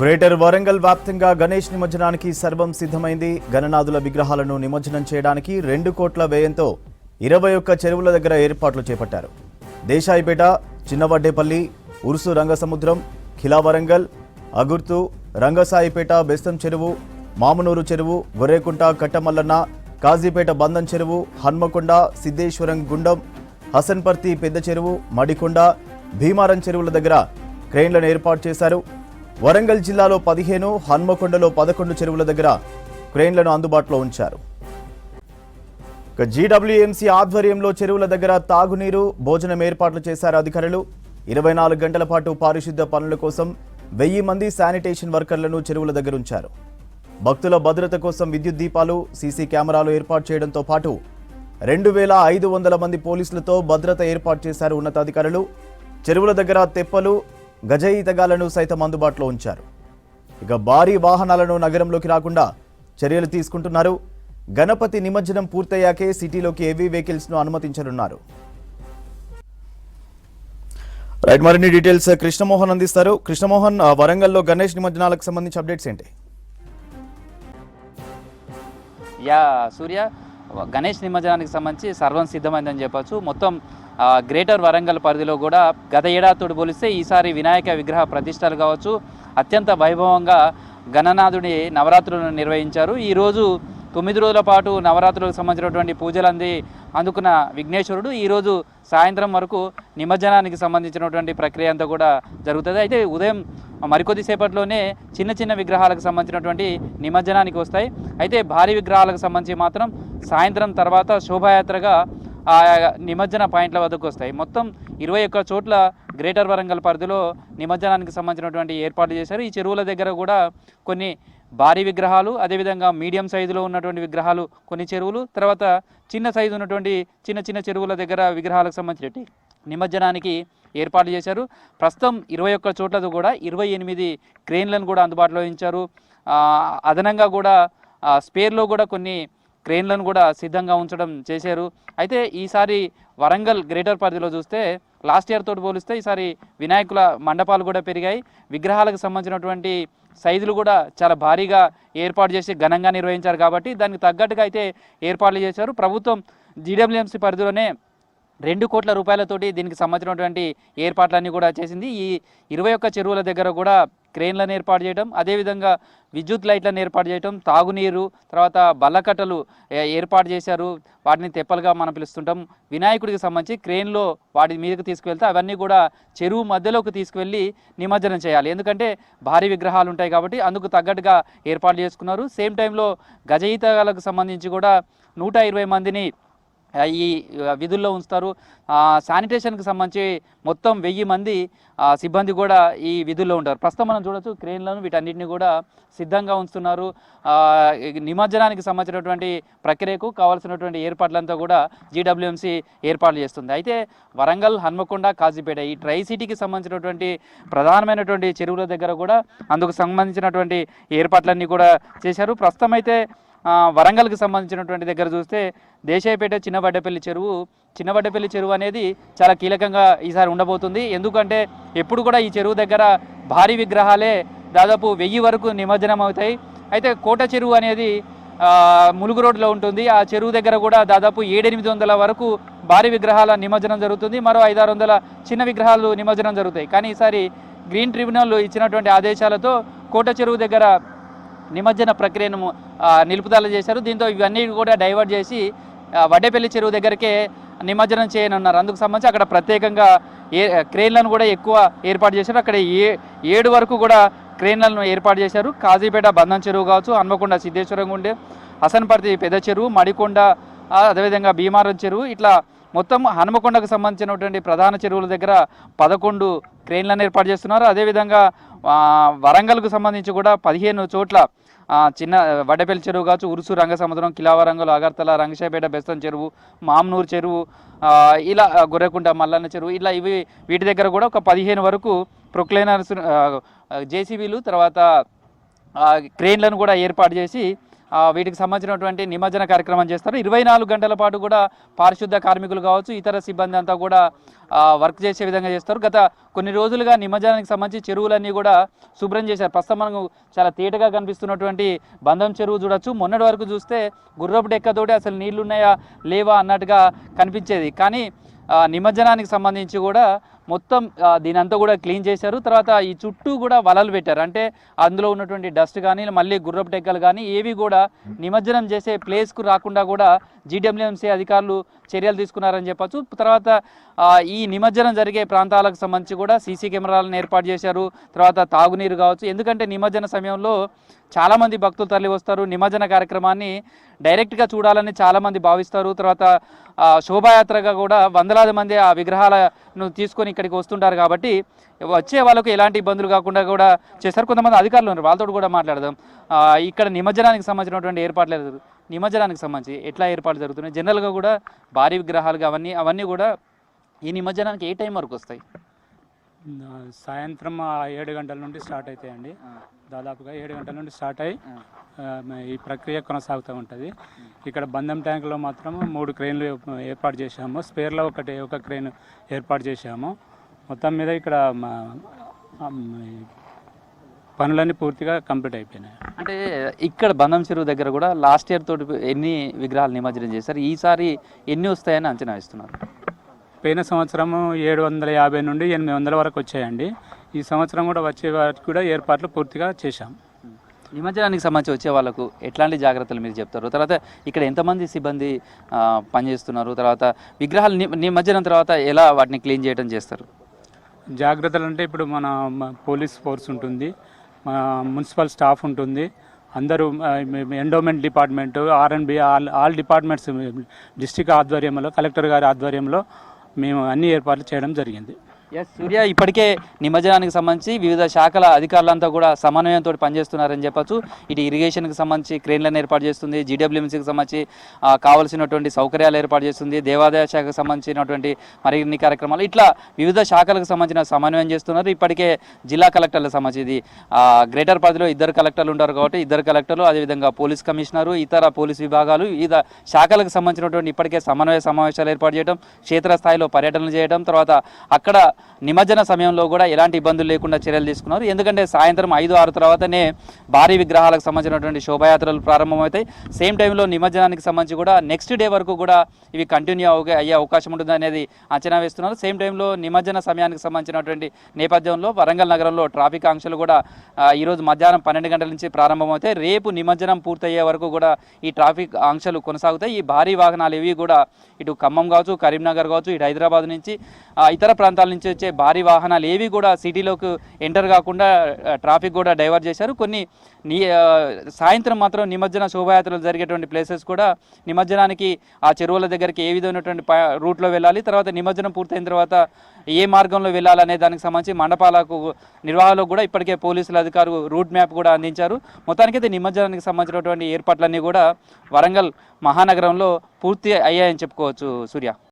Greater Warangal వ్యాప్తంగా గణేష్ నిమజ్జనానికి సర్వం సిద్ధమైంది. గణనాథుల విగ్రహాలను నిమజ్జనం చేయడానికి 2 కోట్ల వ్యయంతో 21 చెరువుల దగ్గర ఏర్పాట్లు చేపట్టారు. దేశాయిపేట, చిన్నవడ్డేపల్లి, ఉరుసు రంగసముద్రం, ఖిలా వరంగల్, అగుర్తు, రంగసాయిపేట, బెస్తం చెరువు, మామునూరు చెరువు, గొర్రెకుంట, కట్టమల్లన్న, కాజీపేట బంధం చెరువు, హన్మకొండ, సిద్ధేశ్వరం గుండం, హసన్పర్తి పెద్ద చెరువు, మడికొండ, భీమారం చెరువుల దగ్గర క్రెయిన్లను ఏర్పాటు చేశారు. వరంగల్ జిల్లాలో 15, హన్మకొండలో 11 చెరువుల దగ్గర క్రెయిన్లను అందుబాటులో ఉంచారు. జీడబ్ల్యూఎంసీ ఆధ్వర్యంలో చెరువుల దగ్గర తాగునీరు, భోజనం ఏర్పాట్లు చేశారు అధికారులు. 24 గంటల పాటు పారిశుద్ధ్య పనుల కోసం 1000 మంది శానిటేషన్ వర్కర్లను చెరువుల దగ్గర ఉంచారు. భక్తుల భద్రత కోసం విద్యుత్ దీపాలు, సీసీ కెమెరాలు ఏర్పాటు చేయడంతో పాటు 2500 మంది పోలీసులతో భద్రత ఏర్పాటు చేశారు ఉన్నతాధికారులు. చెరువుల దగ్గర తెప్పలు, గజ ఈతగాళ్లను సైతం అందుబాటులో ఉంచారు. ఇక భారీ వాహనాలను నగరంలోకి రాకుండా చర్యలు తీసుకుంటున్నారు. గణపతి నిమజ్జనం పూర్తయ్యాకే సిటీలోకి హెవీ వెహికల్స్ ను అనుమతించనున్నారు. రైట్, మరిన్ని డీటెయిల్స్ కృష్ణమోహన్ అందిస్తారు. కృష్ణమోహన్, వరంగల్లో గణేష్ నిమజ్జనాలకు సంబంధించి అప్డేట్స్ ఏంటి? సూర్య, గణేష్ నిమజ్జనానికి సంబంధించి సర్వం సిద్ధమైందని చెప్పొచ్చు. మొత్తం గ్రేటర్ వరంగల్ పరిధిలో కూడా గత ఏడాదితో పోలిస్తే ఈసారి వినాయక విగ్రహ ప్రతిష్టలు కావచ్చు అత్యంత వైభవంగా గణనాథుడి నవరాత్రులను నిర్వహించారు. ఈరోజు 9 రోజుల పాటు నవరాత్రులకు సంబంధించినటువంటి పూజలు అందుకున్న విఘ్నేశ్వరుడు ఈరోజు సాయంత్రం వరకు నిమజ్జనానికి సంబంధించినటువంటి ప్రక్రియ అంతా కూడా జరుగుతుంది. అయితే ఉదయం మరికొద్దిసేపట్లోనే చిన్న విగ్రహాలకు సంబంధించినటువంటి నిమజ్జనానికి వస్తాయి. అయితే భారీ విగ్రహాలకు సంబంధించి మాత్రం సాయంత్రం తర్వాత శోభాయాత్రగా నిమజ్జన పాయింట్ల వద్దకు వస్తాయి. మొత్తం 21 చోట్ల గ్రేటర్ వరంగల్ పరిధిలో నిమజ్జనానికి సంబంధించినటువంటి ఏర్పాట్లు చేశారు. ఈ చెరువుల దగ్గర కూడా కొన్ని భారీ విగ్రహాలు, అదేవిధంగా మీడియం సైజులో ఉన్నటువంటి విగ్రహాలు కొన్ని చెరువులు, తర్వాత చిన్న సైజు ఉన్నటువంటి చిన్న చెరువుల దగ్గర విగ్రహాలకు సంబంధించి నిమజ్జనానికి ఏర్పాటు చేశారు. ప్రస్తుతం 21 చోట్ల కూడా 28 క్రెయిన్లను కూడా అందుబాటులో ఉంచారు. అదనంగా కూడా స్పేర్లో కూడా కొన్ని క్రెయిన్లను కూడా సిద్ధంగా ఉంచడం చేశారు. అయితే ఈసారి వరంగల్ గ్రేటర్ పరిధిలో చూస్తే లాస్ట్ ఇయర్ తోటి పోలిస్తే ఈసారి వినాయకుల మండపాలు కూడా పెరిగాయి. విగ్రహాలకు సంబంధించినటువంటి సైజులు కూడా చాలా భారీగా ఏర్పాటు చేసి ఘనంగా నిర్వహించారు కాబట్టి దానికి తగ్గట్టుగా అయితే ఏర్పాట్లు చేశారు. ప్రభుత్వం జీడబ్ల్యూఎంసీ పరిధిలోనే 2 కోట్ల రూపాయలతోటి దీనికి సంబంధించినటువంటి ఏర్పాట్లన్నీ కూడా చేసింది. ఈ 21 చెరువుల దగ్గర కూడా క్రెయిన్లను ఏర్పాటు చేయడం, అదేవిధంగా విద్యుత్ లైట్లను ఏర్పాటు చేయడం, తాగునీరు, తర్వాత బల్లకట్టలు ఏర్పాటు చేశారు. వాటిని తెప్పలుగా మనం పిలుస్తుంటాం. వినాయకుడికి సంబంధించి క్రెయిన్లో వాటి మీదకి తీసుకువెళ్తే అవన్నీ కూడా చెరువు మధ్యలోకి తీసుకువెళ్ళి నిమజ్జనం చేయాలి. ఎందుకంటే భారీ విగ్రహాలు ఉంటాయి కాబట్టి అందుకు తగ్గట్టుగా ఏర్పాటు చేసుకున్నారు. సేమ్ టైంలో గజ ఈతగాళ్లకు సంబంధించి కూడా 120 మందిని ఈ విధుల్లో ఉంచుతారు. శానిటేషన్కి సంబంధించి మొత్తం 1000 మంది సిబ్బంది కూడా ఈ విధుల్లో ఉంటారు. ప్రస్తుతం మనం చూడొచ్చు క్రెయిన్లను వీటన్నిటిని కూడా సిద్ధంగా ఉంచుతున్నారు. నిమజ్జనానికి సంబంధించినటువంటి ప్రక్రియకు కావాల్సినటువంటి ఏర్పాట్లంతా కూడా జీడబ్ల్యూఎంసీ ఏర్పాట్లు చేస్తుంది. అయితే వరంగల్, హన్మకొండ, కాజీపేట ఈ ట్రై సిటీకి సంబంధించినటువంటి ప్రధానమైనటువంటి చెరువుల దగ్గర కూడా అందుకు సంబంధించినటువంటి ఏర్పాట్లన్నీ కూడా చేశారు. ప్రస్తుతం అయితే వరంగల్కి సంబంధించినటువంటి దగ్గర చూస్తే దేశాయిపేట, చిన్నవడ్డేపల్లి చెరువు అనేది చాలా కీలకంగా ఈసారి ఉండబోతుంది. ఎందుకంటే ఎప్పుడు కూడా ఈ చెరువు దగ్గర భారీ విగ్రహాలే దాదాపు 1000 వరకు నిమజ్జనం అవుతాయి. అయితే కోట చెరువు అనేది ములుగు రోడ్లో ఉంటుంది. ఆ చెరువు దగ్గర కూడా దాదాపు 700-800 వరకు భారీ విగ్రహాల నిమజ్జనం జరుగుతుంది. మరో 500-600 చిన్న విగ్రహాలు నిమజ్జనం జరుగుతాయి. కానీ ఈసారి గ్రీన్ ట్రిబ్యునల్ ఇచ్చినటువంటి ఆదేశాలతో కోట చెరువు దగ్గర నిమజ్జన ప్రక్రియను నిలుపుదల చేశారు. దీంతో ఇవన్నీ కూడా డైవర్ట్ చేసి వడ్డేపల్లి చెరువు దగ్గరికే నిమజ్జనం చేయనున్నారు. అందుకు సంబంధించి అక్కడ ప్రత్యేకంగా క్రెయిన్లను కూడా ఎక్కువ ఏర్పాటు చేశారు. అక్కడ 7 వరకు కూడా క్రెయిన్లను ఏర్పాటు చేశారు. కాజీపేట బంధం చెరువు కావచ్చు, హన్మకొండ సిద్ధేశ్వరం గుండె, హసన్పర్తి పెద్ద చెరువు, మడికొండ, అదేవిధంగా భీమారం చెరువు, ఇట్లా మొత్తం హన్మకొండకు సంబంధించినటువంటి ప్రధాన చెరువుల దగ్గర 11 క్రెయిన్లను ఏర్పాటు చేస్తున్నారు. అదేవిధంగా వరంగల్కు సంబంధించి కూడా 15 చోట్ల చిన్న వడ్డేపల్లి చెరువు కావచ్చు, ఉరుసు రంగసముద్రం, ఖిలా వరంగల్, అగర్తల, రంగశాయిపేట, బెస్తం చెరువు, మామ్నూరు చెరువు, ఇలా గొర్రెకుంట, మల్లన్న చెరువు, ఇలా వీటి దగ్గర కూడా ఒక 15 వరకు ప్రొక్లైనర్స్, జేసీబీలు, తర్వాత క్రెయిన్లను కూడా ఏర్పాటు చేసి వీటికి సంబంధించినటువంటి నిమజ్జన కార్యక్రమం చేస్తారు. 24 గంటల పాటు కూడా పారిశుద్ధ కార్మికులు కావచ్చు, ఇతర సిబ్బంది అంతా కూడా వర్క్ చేసే విధంగా చేస్తారు. గత కొన్ని రోజులుగా నిమజ్జనానికి సంబంధించి చెరువులన్నీ కూడా శుభ్రం చేశారు. ప్రస్తుతం మనకు చాలా తేటగా కనిపిస్తున్నటువంటి బంధం చెరువు చూడొచ్చు. మొన్నటి వరకు చూస్తే గుర్రపు డెక్కతోటి అసలు నీళ్లు ఉన్నాయా లేవా అన్నట్టుగా కనిపించేది. కానీ నిమజ్జనానికి సంబంధించి కూడా మొత్తం దీని అంతా కూడా క్లీన్ చేశారు. తర్వాత ఈ చుట్టూ కూడా వలలు పెట్టారు. అంటే అందులో ఉన్నటువంటి డస్ట్ కానీ మళ్ళీ గుర్రపు డెక్కలు కానీ ఏవి కూడా నిమజ్జనం చేసే ప్లేస్కు రాకుండా కూడా జీడబ్ల్యూఎంసీ అధికారులు చర్యలు తీసుకున్నారని చెప్పచ్చు. తర్వాత ఈ నిమజ్జనం జరిగే ప్రాంతాలకు సంబంధించి కూడా సీసీ కెమెరాలను ఏర్పాటు చేశారు. తర్వాత తాగునీరు కావచ్చు, ఎందుకంటే నిమజ్జన సమయంలో చాలామంది భక్తులు తరలి వస్తారు. నిమజ్జన కార్యక్రమాన్ని డైరెక్ట్గా చూడాలని చాలామంది భావిస్తారు. తర్వాత శోభాయాత్రగా కూడా వందలాది మంది ఆ విగ్రహాలను తీసుకొని ఇక్కడికి వస్తుంటారు. కాబట్టి వచ్చే వాళ్ళకు ఎలాంటి ఇబ్బందులు కాకుండా కూడా చేస్తారు. కొంతమంది అధికారులు ఉన్నారు, వాళ్ళతో కూడా మాట్లాడదాం. ఇక్కడ నిమజ్జనానికి సంబంధించినటువంటి ఏర్పాట్లు, నిమజ్జనానికి సంబంధించి ఎట్లా ఏర్పాట్లు జరుగుతున్నాయి, జనరల్గా కూడా భారీ విగ్రహాలు అవన్నీ కూడా ఈ నిమజ్జనానికి ఏ టైం వరకు వస్తాయి? సాయంత్రం 7 గంటల నుండి స్టార్ట్ అవుతాయండి. దాదాపుగా 7 గంటల నుండి స్టార్ట్ అయ్యి ఈ ప్రక్రియ కొనసాగుతూ ఉంటుంది. ఇక్కడ బంధం ట్యాంకులో మాత్రం 3 క్రెయిన్లు ఏర్పాటు చేశాము. స్పేర్లో ఒక క్రెయిన్ ఏర్పాటు చేశాము. మొత్తం మీద ఇక్కడ పనులన్నీ పూర్తిగా కంప్లీట్ అయిపోయినాయి. అంటే ఇక్కడ బంధం చెరువు దగ్గర కూడా లాస్ట్ ఇయర్ తోటి ఎన్ని విగ్రహాలు నిమజ్జనం చేశారు, ఈసారి ఎన్ని వస్తాయని అంచనా వేస్తున్నారు? పోయిన సంవత్సరం 750 నుండి 800 వరకు వచ్చాయండి. ఈ సంవత్సరం కూడా వచ్చే వారికి కూడా ఏర్పాట్లు పూర్తిగా చేశాం. నిమజ్జనానికి సంబంధించి వచ్చే వాళ్ళకు ఎట్లాంటి జాగ్రత్తలు మీరు చెప్తారు? తర్వాత ఇక్కడ ఎంతమంది సిబ్బంది పనిచేస్తున్నారు? తర్వాత విగ్రహాలు నిమజ్జనం తర్వాత ఎలా వాటిని క్లీన్ చేయడం చేస్తారు? జాగ్రత్తలు అంటే ఇప్పుడు మన పోలీస్ ఫోర్స్ ఉంటుంది, మున్సిపల్ స్టాఫ్ ఉంటుంది, అందరూ ఎండోమెంట్ డిపార్ట్మెంటు, ఆర్ఎండ్బి, ఆల్ డిపార్ట్మెంట్స్ డిస్ట్రిక్ట్ ఆధ్వర్యంలో, కలెక్టర్ గారి ఆధ్వర్యంలో మేము అన్ని ఏర్పాట్లు చేయడం జరిగింది. ఎస్ సూర్య, ఇప్పటికే నిమజ్జనానికి సంబంధించి వివిధ శాఖల అధికారులంతా కూడా సమన్వయంతో పనిచేస్తున్నారని చెప్పచ్చు. ఇటు ఇరిగేషన్కి సంబంధించి క్రేన్లను ఏర్పాటు చేస్తుంది, జీడబ్ల్యూఎంసీకి సంబంధించి కావాల్సినటువంటి సౌకర్యాలు ఏర్పాటు చేస్తుంది, దేవాదాయ శాఖకు సంబంధించినటువంటి మరిన్ని కార్యక్రమాలు, ఇట్లా వివిధ శాఖలకు సంబంధించిన సమన్వయం చేస్తున్నారు. ఇప్పటికే జిల్లా కలెక్టర్లకు సంబంధించి ఇది గ్రేటర్ పరిధిలో 2 కలెక్టర్లు ఉంటారు కాబట్టి 2 కలెక్టర్లు, అదేవిధంగా పోలీస్ కమిషనరు, ఇతర పోలీస్ విభాగాలు, వివిధ శాఖలకు సంబంధించినటువంటి ఇప్పటికే సమన్వయ సమావేశాలు ఏర్పాటు చేయడం, క్షేత్రస్థాయిలో పర్యటనలు చేయడం, తర్వాత అక్కడ నిమజ్జన సమయంలో కూడా ఎలాంటి ఇబ్బందులు లేకుండా చర్యలు తీసుకున్నారు. ఎందుకంటే సాయంత్రం 5-6 తర్వాతనే భారీ విగ్రహాలకు సంబంధించినటువంటి శోభాయాత్రలు ప్రారంభమవుతాయి. సేమ్ టైంలో నిమజ్జనానికి సంబంధించి కూడా నెక్స్ట్ డే వరకు కూడా ఇవి కంటిన్యూ అయ్యే అవకాశం ఉంటుంది అనేది అంచనా వేస్తున్నారు. సేమ్ టైంలో నిమజ్జన సమయానికి సంబంధించినటువంటి నేపథ్యంలో వరంగల్ నగరంలో ట్రాఫిక్ ఆంక్షలు కూడా ఈరోజు మధ్యాహ్నం 12 గంటల నుంచి ప్రారంభమవుతాయి. రేపు నిమజ్జనం పూర్తయ్యే వరకు కూడా ఈ ట్రాఫిక్ ఆంక్షలు కొనసాగుతాయి. ఈ భారీ వాహనాలు ఇవి కూడా ఇటు ఖమ్మం కావచ్చు, కరీంనగర్ కావచ్చు, ఇటు హైదరాబాద్ నుంచి ఇతర ప్రాంతాల నుంచి వచ్చే భారీ వాహనాలు ఏవి కూడా సిటీలోకి ఎంటర్ కాకుండా ట్రాఫిక్ కూడా డైవర్ట్ చేశారు. కొన్ని సాయంత్రం మాత్రం నిమజ్జన శోభాయాత్రలు జరిగేటువంటి ప్లేసెస్ కూడా నిమజ్జనానికి ఆ చెరువుల దగ్గరికి ఏ విధమైనటువంటి రూట్లో వెళ్ళాలి, తర్వాత నిమజ్జనం పూర్తయిన తర్వాత ఏ మార్గంలో వెళ్ళాలనే దానికి సంబంధించి మండపాలకు నిర్వాహకులకు కూడా ఇప్పటికే పోలీసుల అధికారులు రూట్ మ్యాప్ కూడా అందించారు. మొత్తానికైతే నిమజ్జనానికి సంబంధించినటువంటి ఏర్పాట్లన్నీ కూడా వరంగల్ మహానగరంలో పూర్తి అయ్యాయని చెప్పుకోవచ్చు. సూర్య.